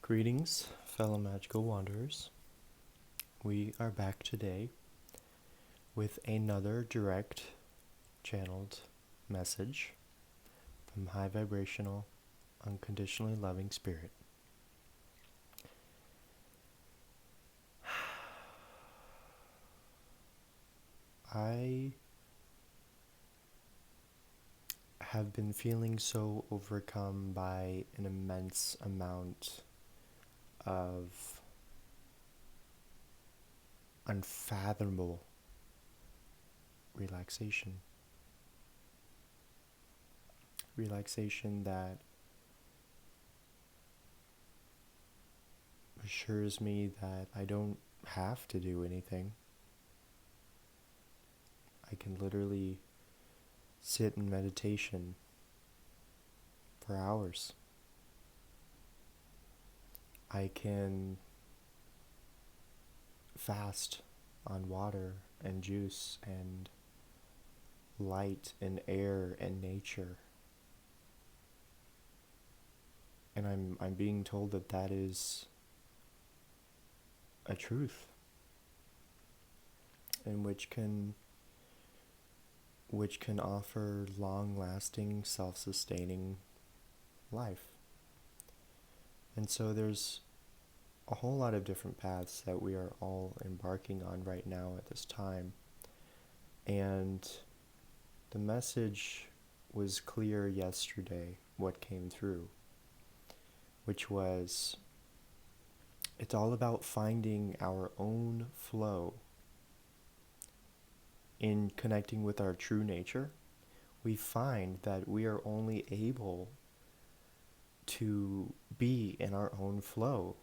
Greetings, fellow magical wanderers. We are back today with another direct channeled message from high vibrational, unconditionally loving spirit. I have been feeling so overcome by an immense amount of unfathomable relaxation. Relaxation that assures me that I don't have to do anything. I can literally sit in meditation for hours. I can fast on water and juice and light and air and nature. And I'm being told that that is a truth, and which can offer long-lasting, self-sustaining life. And so there's a whole lot of different paths that we are all embarking on right now at this time. And the message was clear yesterday, what came through, which was it's all about finding our own flow in connecting with our true nature. We find that we are only able to be in our own flow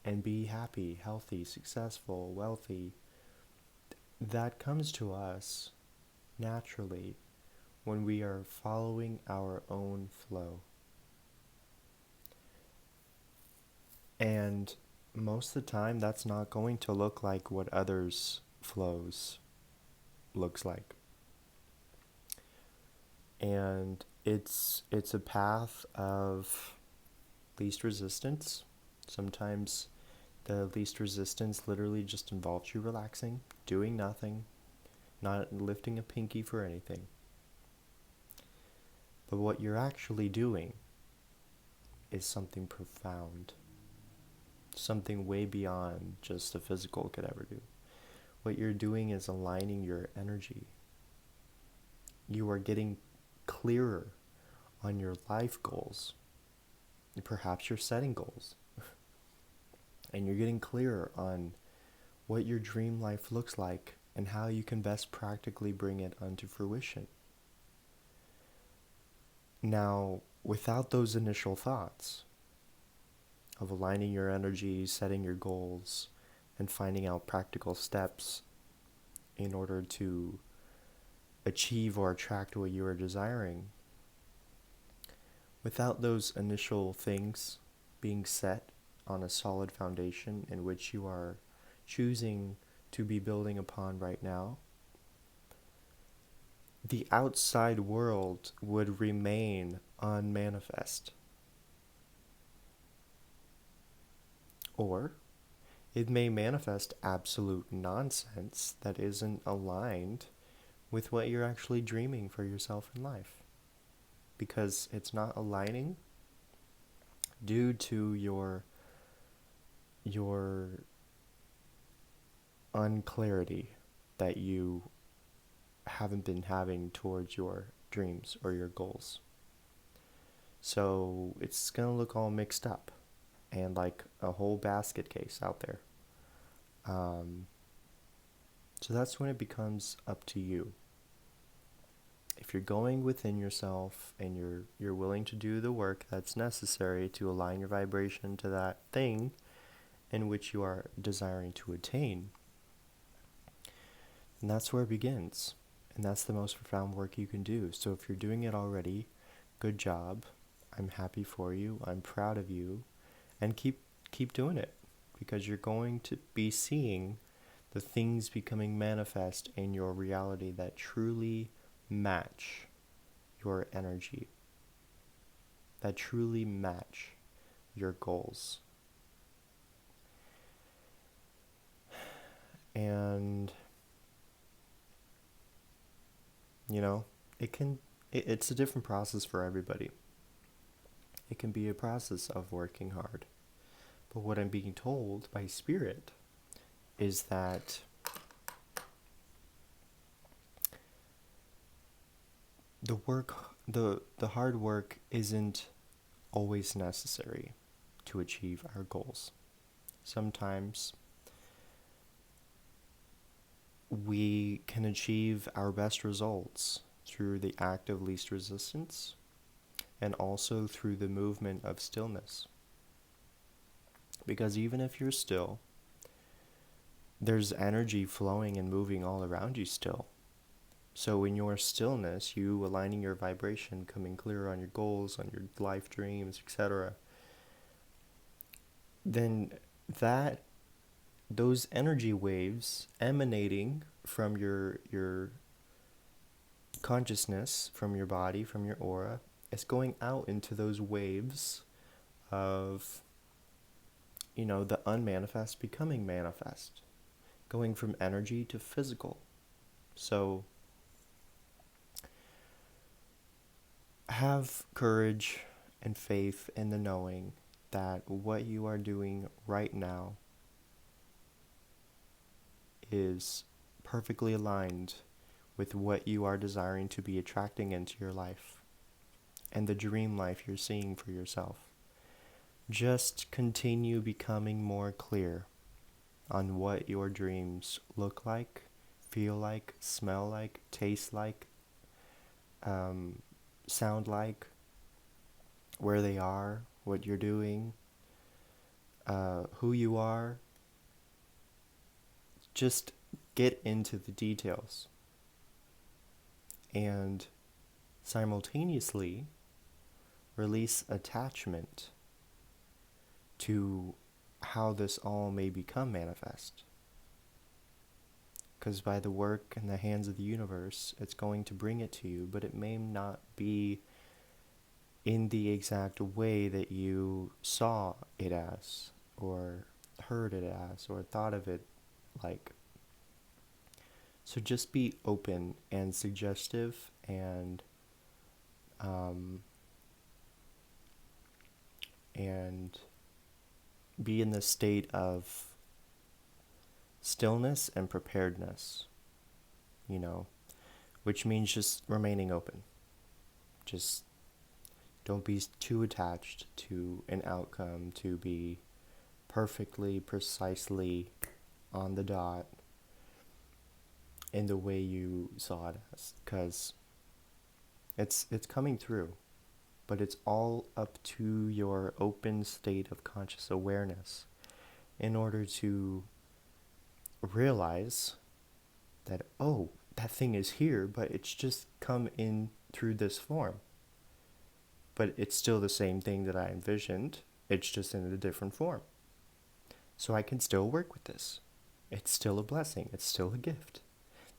and be happy, healthy, successful, wealthy. That comes to us naturally when we are following our own flow. And most of the time, that's not going to look like what others' flows looks like. And it's a path of least resistance. Sometimes the least resistance literally just involves you relaxing, doing nothing, not lifting a pinky for anything. But what you're actually doing is something profound, something way beyond just the physical could ever do. What you're doing is aligning your energy. You are getting clearer on your life goals. Perhaps you're setting goals. And you're getting clearer on what your dream life looks like and how you can best practically bring it unto fruition. Now, without those initial thoughts of aligning your energy, setting your goals, and finding out practical steps in order to achieve or attract what you are desiring, without those initial things being set on a solid foundation in which you are choosing to be building upon right now, the outside world would remain unmanifest. Or it may manifest absolute nonsense that isn't aligned with what you're actually dreaming for yourself in life. Because it's not aligning due to your unclarity that you haven't been having towards your dreams or your goals. So it's going to look all mixed up and like a whole basket case out there. So that's when it becomes up to you. If you're going within yourself and you're willing to do the work that's necessary to align your vibration to that thing in which you are desiring to attain, and that's where it begins. And that's the most profound work you can do. So if you're doing it already, good job. I'm happy for you. I'm proud of you. And keep doing it, because you're going to be seeing the things becoming manifest in your reality that truly match your energy, that truly match your goals. And, you know, it's a different process for everybody. It can be a process of working hard. But what I'm being told by Spirit is that the hard work isn't always necessary to achieve our goals. Sometimes we can achieve our best results through the act of least resistance and also through the movement of stillness. Because even if you're still, there's energy flowing and moving all around you still. So in your stillness, you aligning your vibration, coming clear on your goals, on your life dreams, etc., then those energy waves emanating from your consciousness, from your body, from your aura, is going out into those waves of, the unmanifest becoming manifest, going from energy to physical. So have courage and faith in the knowing that what you are doing right now is perfectly aligned with what you are desiring to be attracting into your life and the dream life you're seeing for yourself. Just continue becoming more clear on what your dreams look like, feel like, smell like, taste like, sound like, where they are, what you're doing, who you are. Just get into the details. And simultaneously release attachment to how this all may become manifest. Because by the work in the hands of the universe, it's going to bring it to you, but it may not be in the exact way that you saw it as, or heard it as, or thought of it like. So just be open and suggestive and be in the state of stillness and preparedness, which means just remaining open. Just don't be too attached to an outcome to be perfectly, precisely on the dot in the way you saw it as, because it's coming through, but it's all up to your open state of conscious awareness in order to realize that, oh, that thing is here, but it's just come in through this form. But it's still the same thing that I envisioned, it's just in a different form. So I can still work with this. It's still a blessing, it's still a gift.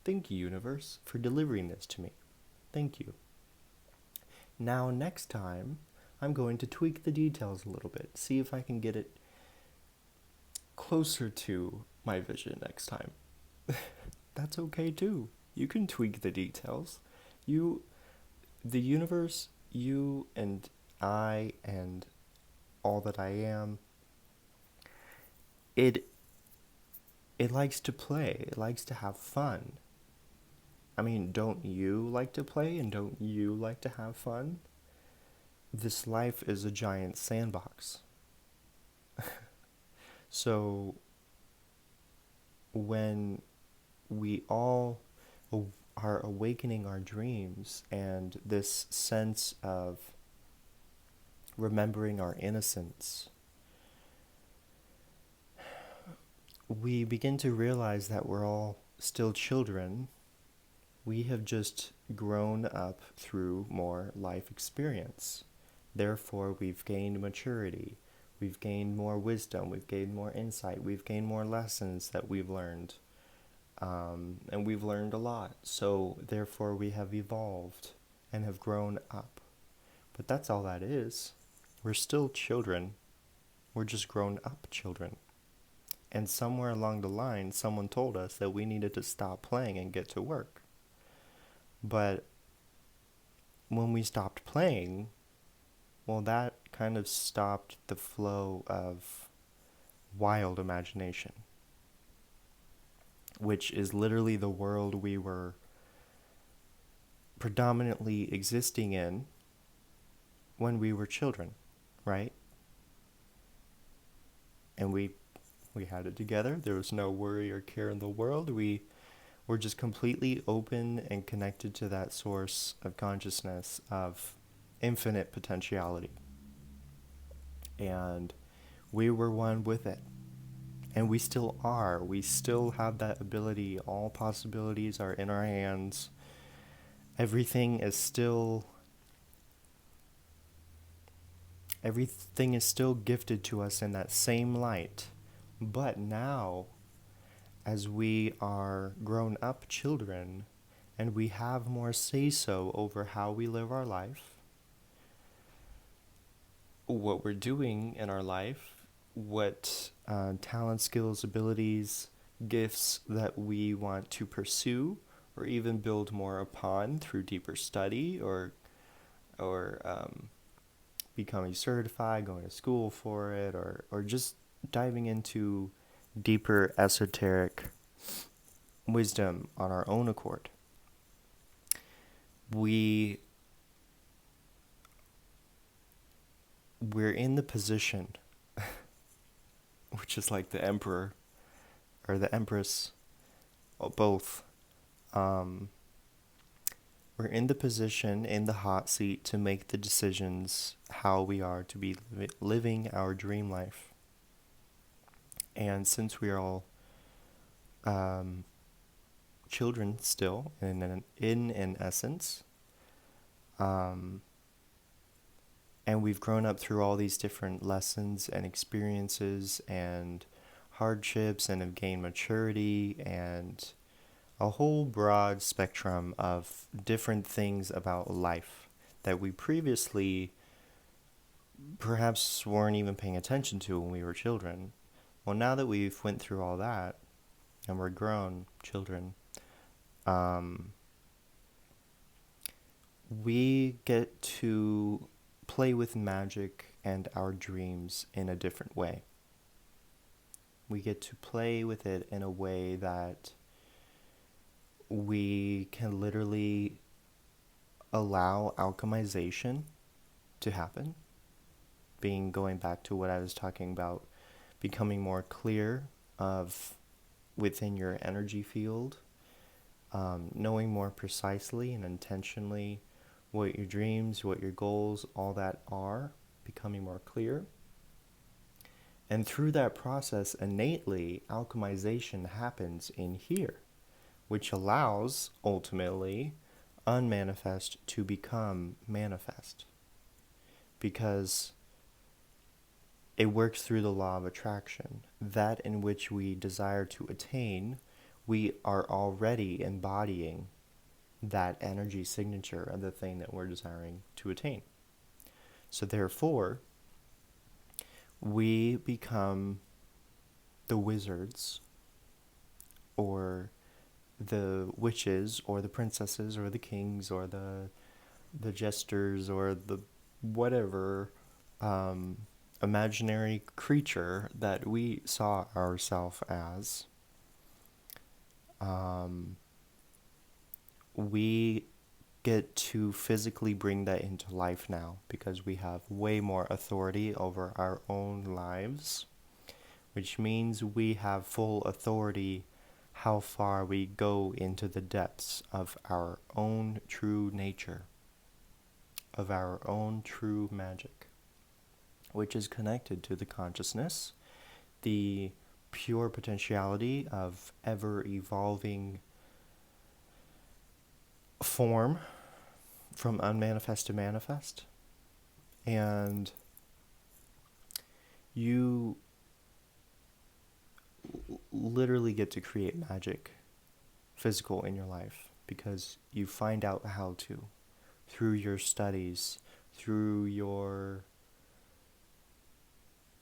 Thank you, universe, for delivering this to me. Thank you. Now, next time, I'm going to tweak the details a little bit, see if I can get it closer to my vision next time. That's okay too. You can tweak the details. The universe, you and I and all that I am, it likes to play. It likes to have fun. I mean, don't you like to play and don't you like to have fun? This life is a giant sandbox. So when we all are awakening our dreams and this sense of remembering our innocence, we begin to realize that we're all still children. We have just grown up through more life experience. Therefore, we've gained maturity. We've gained more wisdom. We've gained more insight. We've gained more lessons that we've learned. And we've learned a lot. So, therefore, we have evolved and have grown up. But that's all that is. We're still children. We're just grown up children. And somewhere along the line, someone told us that we needed to stop playing and get to work. But when we stopped playing, well, that kind of stopped the flow of wild imagination, which is literally the world we were predominantly existing in when we were children, right? And we had it together. There was no worry or care in the world. We were just completely open and connected to that source of consciousness of infinite potentiality. And we were one with it. And we still are. We still have that ability. All possibilities are in our hands. Everything is still gifted to us in that same light. But now, as we are grown up children and we have more say-so over how we live our life, what we're doing in our life, what talent, skills, abilities, gifts that we want to pursue or even build more upon through deeper study or becoming certified, going to school for it, or just diving into deeper esoteric wisdom on our own accord. We're in the position, which is like the emperor or the empress, or both. We're in the position, in the hot seat, to make the decisions how we are to be living our dream life. And since we are all children still, in an essence, and we've grown up through all these different lessons and experiences and hardships and have gained maturity and a whole broad spectrum of different things about life that we previously perhaps weren't even paying attention to when we were children. Well, now that we've went through all that and we're grown children, we get to play with magic and our dreams in a different way. We get to play with it in a way that we can literally allow alchemization to happen. Going back to what I was talking about, becoming more clear of within your energy field, knowing more precisely and intentionally what your dreams, what your goals, all that are, becoming more clear. And through that process, innately, alchemization happens in here, which allows, ultimately, unmanifest to become manifest. Because it works through the law of attraction. That in which we desire to attain, we are already embodying that energy signature of the thing that we're desiring to attain. So therefore, we become the wizards or the witches or the princesses or the kings or the jesters or the whatever imaginary creature that we saw ourselves as. We get to physically bring that into life now because we have way more authority over our own lives, which means we have full authority how far we go into the depths of our own true nature, of our own true magic, which is connected to the consciousness, the pure potentiality of ever-evolving form from unmanifest to manifest. And you literally get to create magic physical in your life because you find out how to through your studies, through your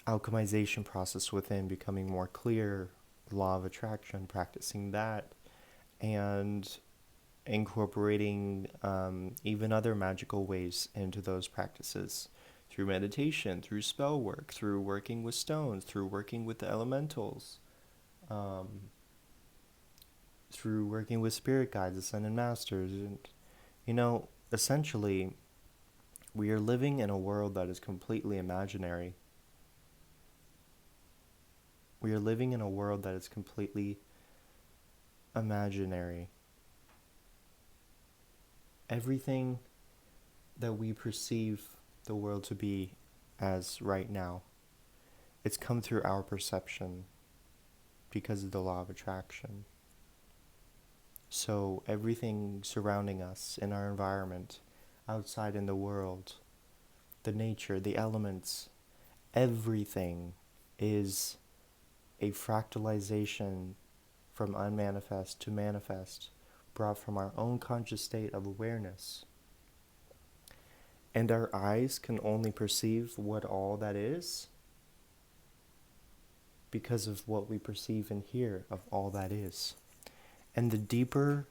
alchemization process within, becoming more clear, law of attraction, practicing that, and incorporating even other magical ways into those practices through meditation, through spell work, through working with stones, through working with the elementals, um, through working with spirit guides, ascended masters. And, essentially, we are living in a world that is completely imaginary. We are living in a world that is completely imaginary. Everything that we perceive the world to be as right now, it's come through our perception because of the law of attraction. So everything surrounding us in our environment, outside in the world, the nature, the elements, everything is a fractalization from unmanifest to manifest, brought from our own conscious state of awareness. And our eyes can only perceive what all that is because of what we perceive and hear of all that is. And the deeper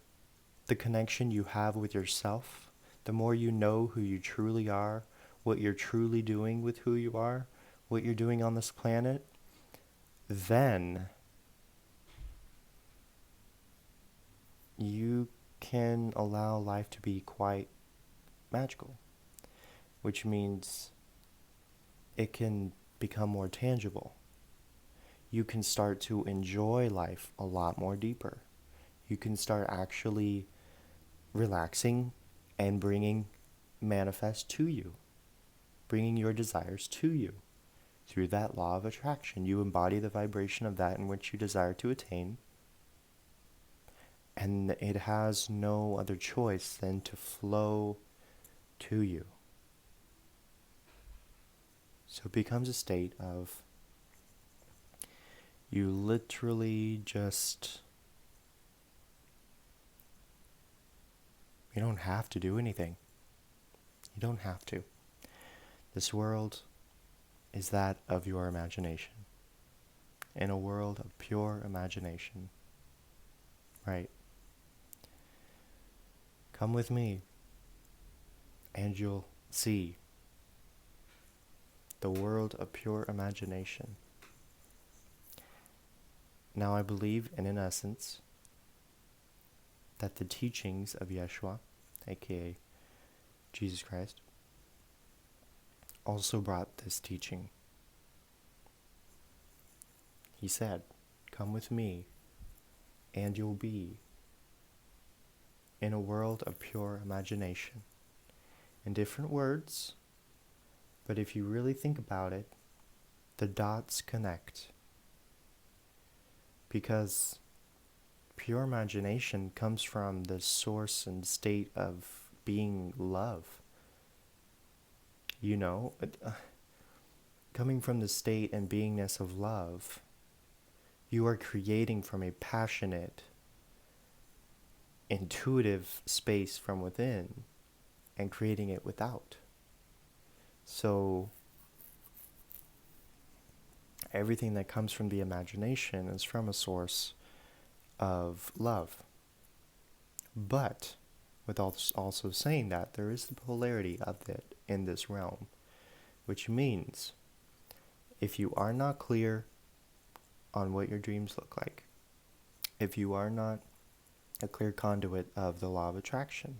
the connection you have with yourself, the more you know who you truly are, what you're truly doing with who you are, what you're doing on this planet, then you can allow life to be quite magical, which means it can become more tangible. You can start to enjoy life a lot more deeper. You can start actually relaxing and bringing manifest to you, bringing your desires to you. Through that law of attraction, you embody the vibration of that in which you desire to attain, and it has no other choice than to flow to you. So it becomes a state of you literally just, you don't have to do anything. You don't have to. This world is that of your imagination. In a world of pure imagination. Right? Come with me, and you'll see the world of pure imagination. Now I believe, and in essence, that the teachings of Yeshua, aka Jesus Christ, also brought this teaching. He said, "Come with me, and you'll be in a world of pure imagination." In different words, but if you really think about it, the dots connect. Because pure imagination comes from the source and state of being love. Coming from the state and beingness of love, you are creating from a passionate, intuitive space from within and creating it without. So everything that comes from the imagination is from a source of love. But with also saying that, there is the polarity of it in this realm, which means if you are not clear on what your dreams look like, if you are not a clear conduit of the law of attraction,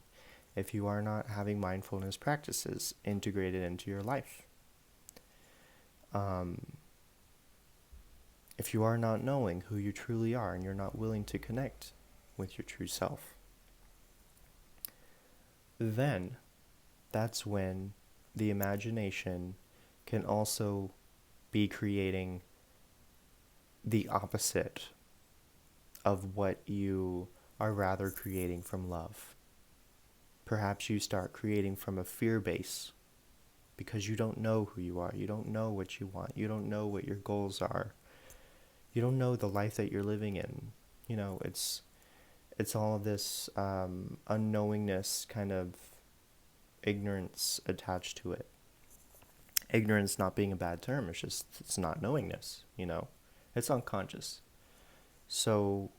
if you are not having mindfulness practices integrated into your life, if you are not knowing who you truly are and you're not willing to connect with your true self, then that's when the imagination can also be creating the opposite of what you are rather creating from love. Perhaps you start creating from a fear base because you don't know who you are. You don't know what you want. You don't know what your goals are. You don't know the life that you're living in. It's all of this unknowingness, kind of ignorance attached to it. Ignorance not being a bad term, it's not knowingness, It's unconscious. So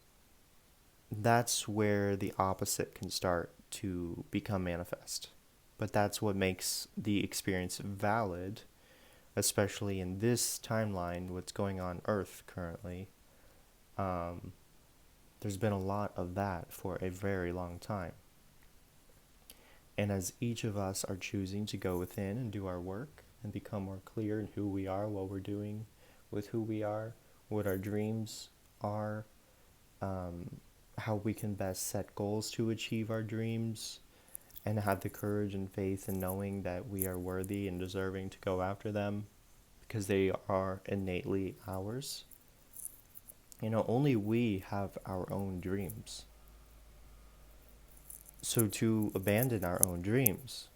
that's where the opposite can start to become manifest. But that's what makes the experience valid, especially in this timeline, what's going on Earth currently. There's been a lot of that for a very long time. And as each of us are choosing to go within and do our work and become more clear in who we are, what we're doing with who we are, what our dreams are, how we can best set goals to achieve our dreams, and have the courage and faith in knowing that we are worthy and deserving to go after them because they are innately ours. Only we have our own dreams. So to abandon our own dreams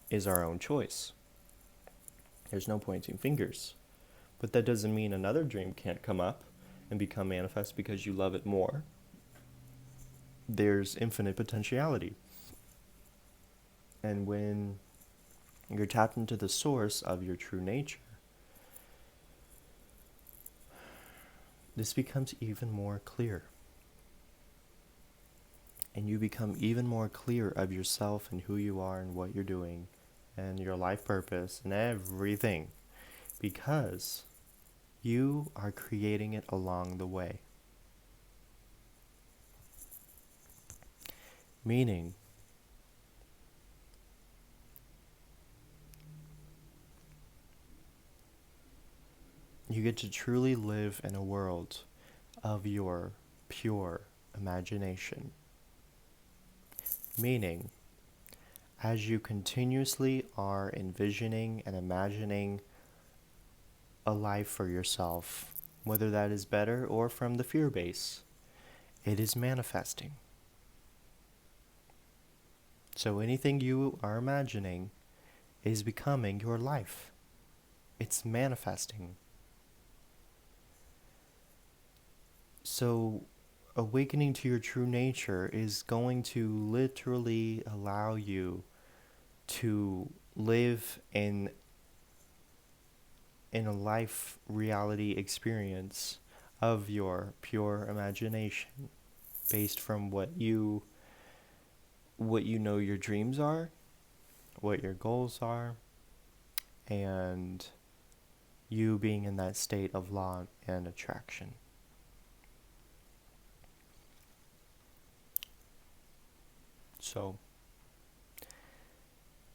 is our own choice. There's no pointing fingers. But that doesn't mean another dream can't come up and become manifest because you love it more. There's infinite potentiality. And when you're tapped into the source of your true nature, this becomes even more clear. And you become even more clear of yourself and who you are and what you're doing and your life purpose and everything, because you are creating it along the way. Meaning, you get to truly live in a world of your pure imagination. Meaning, as you continuously are envisioning and imagining a life for yourself, whether that is better or from the fear base, it is manifesting. So anything you are imagining is becoming your life. It's manifesting. So awakening to your true nature is going to literally allow you to live in a life reality experience of your pure imagination based from what you know your dreams are, what your goals are, and you being in that state of law and attraction. So,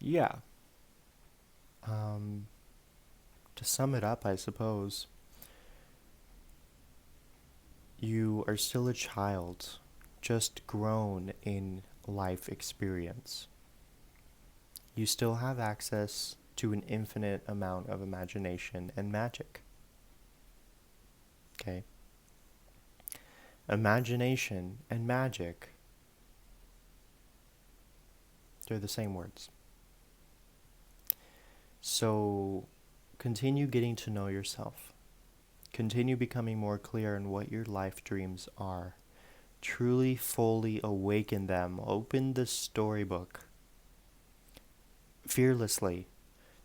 yeah. To sum it up, I suppose, you are still a child, just grown in life experience. You still have access to an infinite amount of imagination and magic. Okay? Imagination and magic, they're the same words. So, continue getting to know yourself. Continue becoming more clear in what your life dreams are. Truly, fully awaken them. Open the storybook. Fearlessly.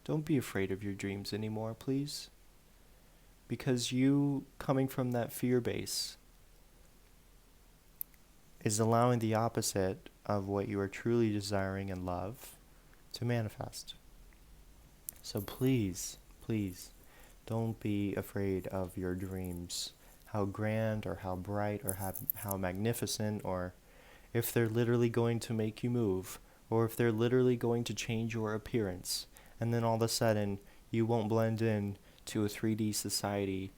Don't be afraid of your dreams anymore, please. Because you, coming from that fear base, is allowing the opposite of what you are truly desiring and love to manifest. So please, don't be afraid of your dreams, how grand or how bright or how magnificent, or if they're literally going to make you move, or if they're literally going to change your appearance, and then all of a sudden you won't blend in to a 3D society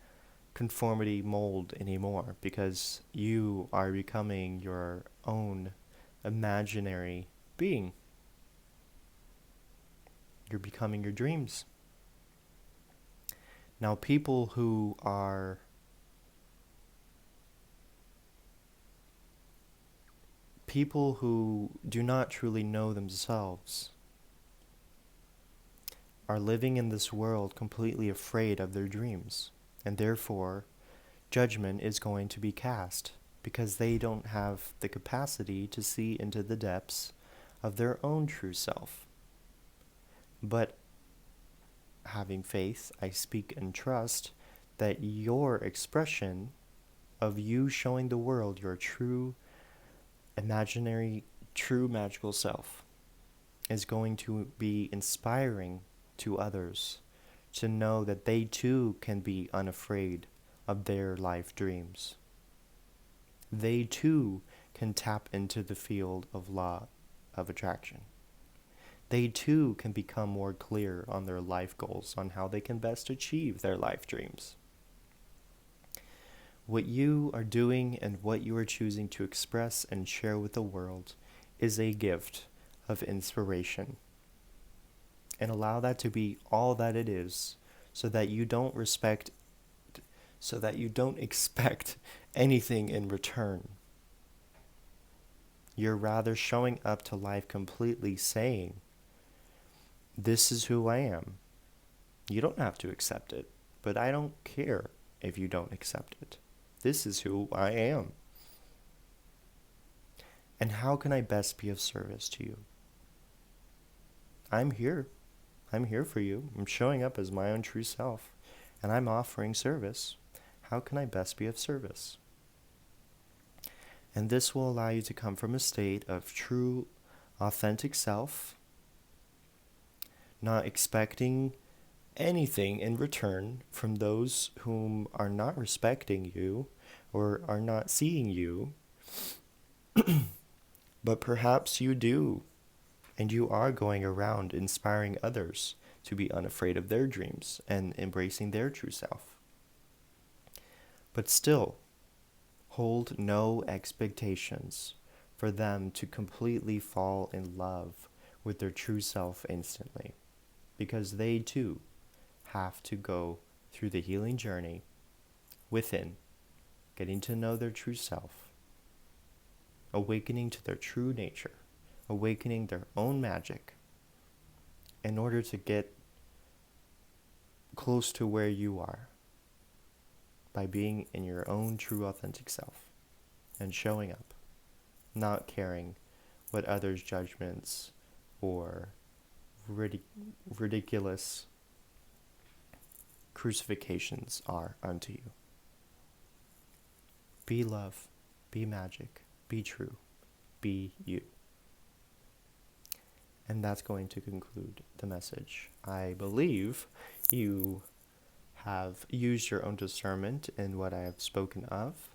conformity mold anymore because you are becoming your own imaginary being. You're becoming your dreams. Now, people who do not truly know themselves are living in this world completely afraid of their dreams, and therefore judgment is going to be cast because they don't have the capacity to see into the depths of their own true self. But having faith, I speak and trust that your expression of you showing the world your true, imaginary, true magical self is going to be inspiring to others to know that they too can be unafraid of their life dreams. They too can tap into the field of law of attraction. They too can become more clear on their life goals, on how they can best achieve their life dreams. What you are doing and what you are choosing to express and share with the world is a gift of inspiration. And allow that to be all that it is, so that you don't expect anything in return. You're rather showing up to life completely saying, this is who I am. You don't have to accept it, but I don't care if you don't accept it. This is who I am. And how can I best be of service to you? I'm here. I'm here for you. I'm showing up as my own true self, and I'm offering service. How can I best be of service? And this will allow you to come from a state of true, authentic self, not expecting anything in return from those whom are not respecting you or are not seeing you, but perhaps you do, and you are going around inspiring others to be unafraid of their dreams and embracing their true self. But still, hold no expectations for them to completely fall in love with their true self instantly, because they too have to go through the healing journey within, getting to know their true self, awakening to their true nature, awakening their own magic, in order to get close to where you are, by being in your own true authentic self and showing up, not caring what others' judgments or ridiculous crucifixions are unto you. Be love, be magic, be true, be you. And that's going to conclude the message. I believe you have used your own discernment in what I have spoken of.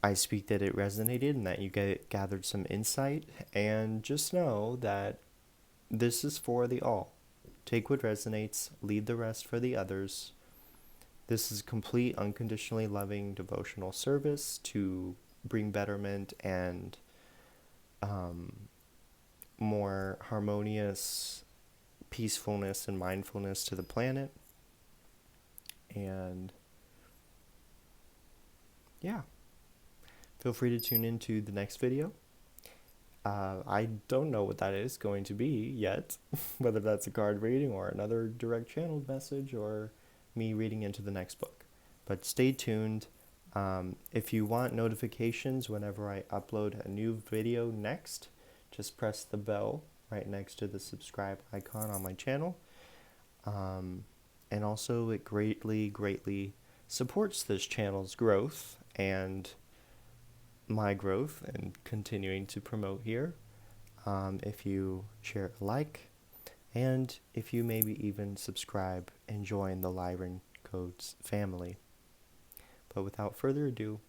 I speak that it resonated and that you gathered some insight, and just know that this is for the all. Take what resonates, leave the rest for the others. This is complete, unconditionally loving devotional service to bring betterment and more harmonious peacefulness and mindfulness to the planet. And yeah, feel free to tune into the next video. I don't know what that is going to be yet, whether that's a card reading or another direct channeled message or me reading into the next book. But stay tuned. If you want notifications whenever I upload a new video next, just press the bell right next to the subscribe icon on my channel. And also it greatly supports this channel's growth and my growth and continuing to promote here. If you share a like, and if you maybe even subscribe and join the Lyran Codes family. But without further ado,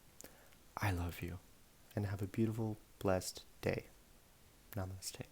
I love you, and have a beautiful, blessed day. Namaste.